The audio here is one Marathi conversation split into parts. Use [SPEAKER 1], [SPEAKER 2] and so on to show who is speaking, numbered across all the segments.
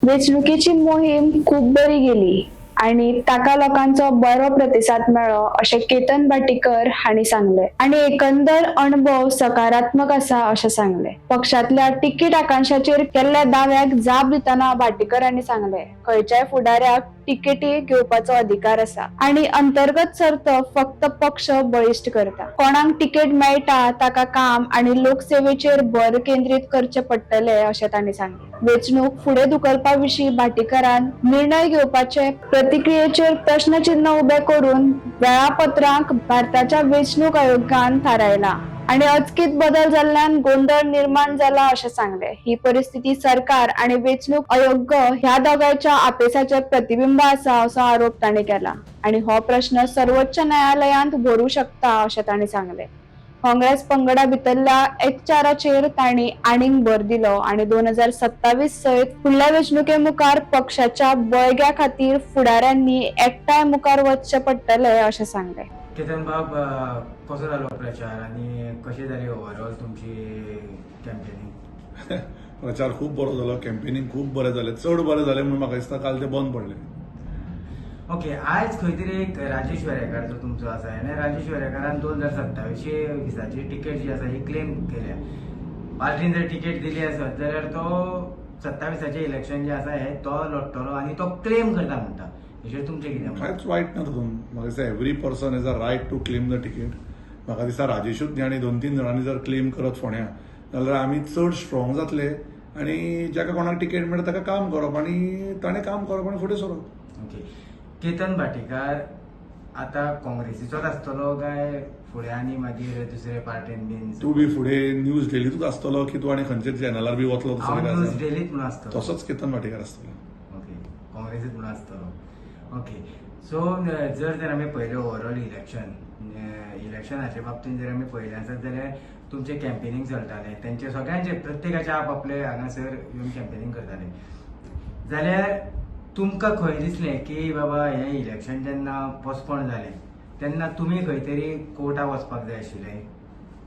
[SPEAKER 1] वेचणुकीची मोहीम खूप बरी गेली आणि ताका लोकांचो बरो प्रतिसाद मेळ्ळो अशें केतन भाटीकर हांणी सांगले आणि एकंदर अणभव सकारात्मक आसा अशें सांगले. पक्षातल्या तिकीट आकांक्षाचेर केल्ल्या दाव्याक जाप दितना भाटीकरांनी सांगले खंयच्याय फुडाऱ्याक तिकेटी घेवपाचो अधिकार आसा आणि अंतर्गत सर्त फक्त पक्ष बळिश्ट करता. कोणाक तिकेट मेळटा ताका काम आणि लोकसेवेचेर भर केंद्रीत करचे पडटले अशें तांणी सांगले. वेचणूक फुडें धुकलपा विशीं भाटीकरान निर्णय घेवपाचे प्रतिक्रियेचेर प्रश्नचिन्ह उबे करून वेळापत्रक भारताच्या वेचणूक आयोगान थारायला आणि अचकीत बदल जाल्ल्यान गोंधळ निर्माण जाला अशें सांगले. ही परिस्थिती सरकार आणि वेचणूक आयोग ह्या दोगांच्या आपेसाचे प्रतिबिंब आसा असो आरोप तांणी केला आणि हो प्रश्न सर्वोच्च न्यायालयांत व्हरू शकता अशें तांणी सांगले. काँग्रेस पंगडा भितरल्या एकचाराचेर तांणी आनीक भर दिलो आणि 2027 सयत फुडल्या वेचणुके मुखार पक्षाच्या बळग्या खातीर फुडाऱ्यांनी एकठांय मुखार वचचे पडटले अशें सांगले.
[SPEAKER 2] केतन बाब, कसो जालो प्रचार आणि कशी जाली ओवरऑल तुमची कॅम्पेनिंग?
[SPEAKER 3] प्रचार खूप बरो जालो, कॅम्पेनिंग खूप बरें जालें, चड बरें जालें म्हणून म्हाका दिसता काल ते बंद पडलें.
[SPEAKER 2] ओके, आज खंय तरी एक राजेश वेरेकार जो तुमचो आसा आनी राजेश वेरेकारान 2027 दिसाची तिकेट जी आसा ही क्लेम केल्या. पार्टीन जर तिकेट दिली आसत जाल्यार तो 27 इलेक्शन जे आसा हे तो लढतलो आणि तो क्लेम करता म्हणटा. हेचेर तुमचें कितें म्हणटा?
[SPEAKER 3] कांयच वायट ना तातूंत. म्हाका दिसता every person has a right to claim the ticket. म्हाका दिसता राजेशूच न्ही आनी 2-3 जाणांनी जर क्लेम करत फोंड्या जाल्यार आमी चड स्ट्रॉंग जातले आनी जाका कोणाक तिकेट मेळटा ताका काम करप आनी ताणें काम करप आनी फुडें सरप.
[SPEAKER 2] ओके, केतन भाटीकार आता काँग्रेसीचोच आसतलो काय फुडें आनी मागीर दुसरे पार्टीन बीन?
[SPEAKER 3] तूं बी फुडें न्यूज डेलीतूच आसतलो की तूं आनी खंयच्या चॅनलार बी वतलो
[SPEAKER 2] न्यूज डेलीत म्हणून आसतलो?
[SPEAKER 3] तसोच केतन भाटीकार आसतलो.
[SPEAKER 2] ओके, काँग्रेसीत म्हणून आसतलो. ओके, सो जर आमी पयलें ओवरऑल इलेक्शनाच्या बाबतींत जर आमी पयलें आसत जाल्यार तुमचे कॅम्पेनिंग चलताले, तेंचे सगळ्यांचे प्रत्येकाचे आपले हांगासर येवन कॅम्पेनिंग करताले. जाल्यार तुमकां खंय दिसलें की बाबा हें इलेक्शन जेन्ना पोस्टपोन जालें तेन्ना तुमी खंय तरी कोर्टाक वचपाक जाय आशिल्लें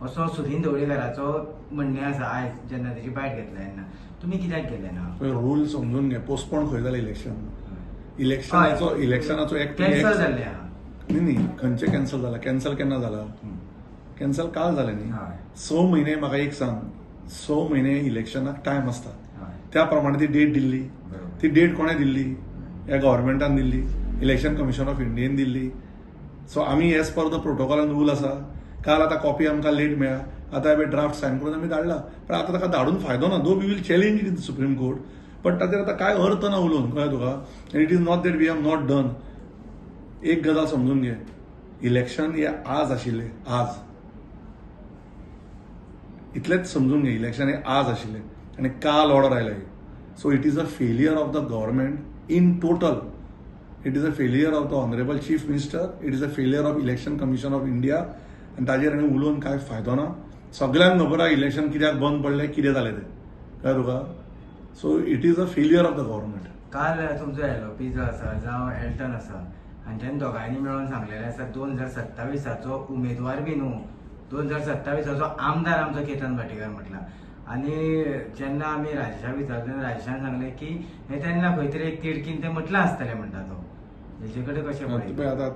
[SPEAKER 2] असो सुदीन ढवळीकाराचो म्हणणें आसा आयज जेन्ना तेजी बायट घेतल्या तेन्ना. तुमी कित्याक गेले ना?
[SPEAKER 3] रूल समजून घे. पोस्टपोन खंय जालें इलेक्शनाचो एक
[SPEAKER 2] कॅन्सल जाल्लें आहा.
[SPEAKER 3] न्ही खंयचें कॅन्सल जाला? कॅन्सल केन्ना जाला? कॅन्सल काल जालें न्ही. 6 म्हयने म्हाका एक सांग, 6 म्हयने इलेक्शनाक टायम आसता. त्या प्रमाणे ती डेट दिल्ली. ती डेट कोणें दिल्ली? ह्या गव्हर्मेंटान दिल्ली, इलेक्शन कमिशन ऑफ इंडियेन दिल्ली. सो आमी as per the protocol and rule आसा. काल आतां कॉपी आमकां लेट मेळ्ळा, आतां हांवें ड्राफ्ट सायन करून आमी धाडला, पण आतां ताका धाडून फायदो ना. Though we will challenge in the Supreme Court, but ताचेर आतां कांय अर्थ ना उलोवन, कळ्ळें तुका? It is not that we have not done. एक गजाल समजून घे, इलेक्शन हे आज आशिल्लें, आज इतलेंच समजून घे. इलेक्शन हे आज आशिल्लें आनी काल ऑर्डर आयला. So it is a failure of the government in total. It is a failure of the honourable chief minister. It is a failure of election commission of India आनी ताजेर आनी उलोवन कांय फायदो ना. सगळ्यांक खबर आहा इलेक्शन कित्याक बंद पडलें, कितें जालें तें, कळ्ळें तुका? So it is a failure of the government.
[SPEAKER 2] काल तुमचो एलओपी जो आसा जावं एल्टन आसा हांच्यान दोगांयनी मेळून सांगलेलें आसा 2027 उमेदवार बी न्हू, 2027 आमदार आमचो केतन भाटीकार म्हटला. आणि जेन्ना आमी राजेशाक विचारलें राजेशान सांगलें की हें तेन्ना खंय तरी एक तिडकीन तें म्हटलें आसतलें म्हणटा तो. हेजे कडेन कशें पळयता?
[SPEAKER 3] आतां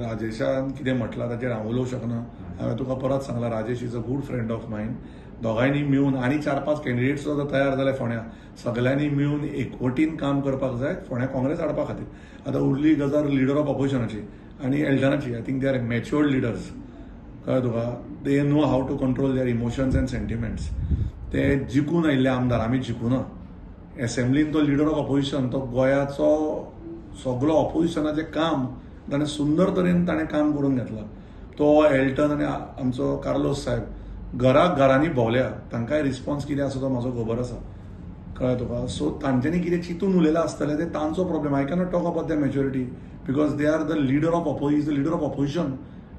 [SPEAKER 3] राजेशान कितें म्हटलां ताचेर हांव उलोवंक शकना. हांवें तुका परत सांगलां, Rajesh is a good friend of mine. दोगांयनी मेळून आनी 4-5 कॅन्डिडेट्स सुद्दां तयार जाले फोंड्या. सगळ्यांनी मेळून एकवटीन काम करपाक जाय फोंड्या काँग्रेस हाडपा खातीर. आतां उरली गजाल लिडर ऑफ ऑपोजिशनाची आनी एल्टनाची. I think they are matured leaders, कळ्ळें तुका? They know how to control their emotions and sentiments. ते जिखून आयिल्ले आमदार, आमी जिखूना. एसेंब्लीन तो लिडर ऑफ ऑपोजिशन, तो गोंयाचो सगळो ऑपोजिशनाचें काम ताणें सुंदर तरेन ताणें काम करून घेतलां. तो एल्टन आनी आमचो कार्लोस साहेब घरांनी भोंवल्या, तांकांय रिस्पॉन्स कितें आसा तो म्हाजो खबर आसा, कळ्ळें तुका? सो तांच्यांनी कितें चिंतून उलयलां आसतलें तें तांचो problem. I cannot talk about the maturity because they are the leader of opposition.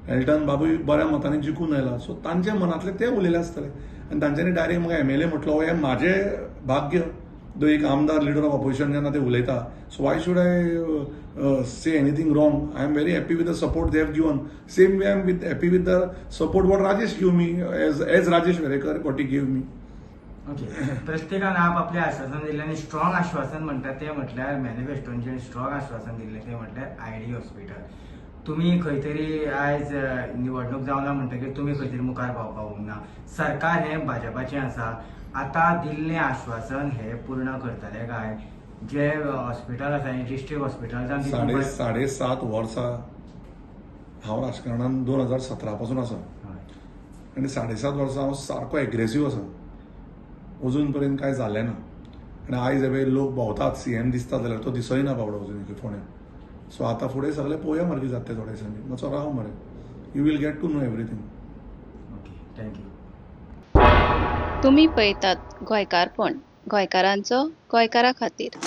[SPEAKER 3] Elton बाबूय बऱ्या मतांनी जिखून आयला. सो तांचे मनांतलें तें उलयलें आसतलें आनी तांच्यांनी डायरेक्ट म्हाका एमएलए म्हटलो हें म्हाजें भाग्य. जो एक आमदार लिडर ऑफ ऑपोजिशन जेन्ना ते उलयता, so Y should I say anything wrong? I am very happy with the support they have given. Same way I am happy with the support what Rajesh give me as Rajesh Verekar what he give me.
[SPEAKER 2] Okay, प्रत्येकान आपआपलें आश्वासन दिल्लें आनी स्ट्रॉंग आश्वासन म्हणटात तें म्हटल्यार मॅनिफेस्टोन जें स्ट्रॉंग आश्वासन दिल्लें तें म्हटल्यार आयडी हॉस्पिटल. तुमी खंय तरी आयज निवडणूक जावना म्हणटकीर तुमी खंय तरी मुखार पावपाक उरना. सरकार हें भाजपाचें आसा. आतां दिल्लें आश्वासन हें पूर्ण करतले काय? जे हॉस्पिटल आसा डिस्ट्रिक्ट हॉस्पिटल जावन
[SPEAKER 3] 7.5 वर्सां हांव राजकारणान 2017 पासून आसा आनी 7.5 वर्सां हांव सारको एग्रेसीव आसा. अजून पर्यंत कांय जालें ना. आनी आयज हे लोक भोंवतात सीएम दिसता जाल्यार तो दिसय ना बाबडो अजून फोंड्या. सो आतां फुडें सगळें पळोवया मरे कितें जाता तें थोड्या दिसांनी. मातसो राव मरे, you will get to know everything.
[SPEAKER 2] Okay, thank you.
[SPEAKER 4] तुम्ही पळयतात गोंयकारपण, गोंयकारांचो गोंयकारा खातीर.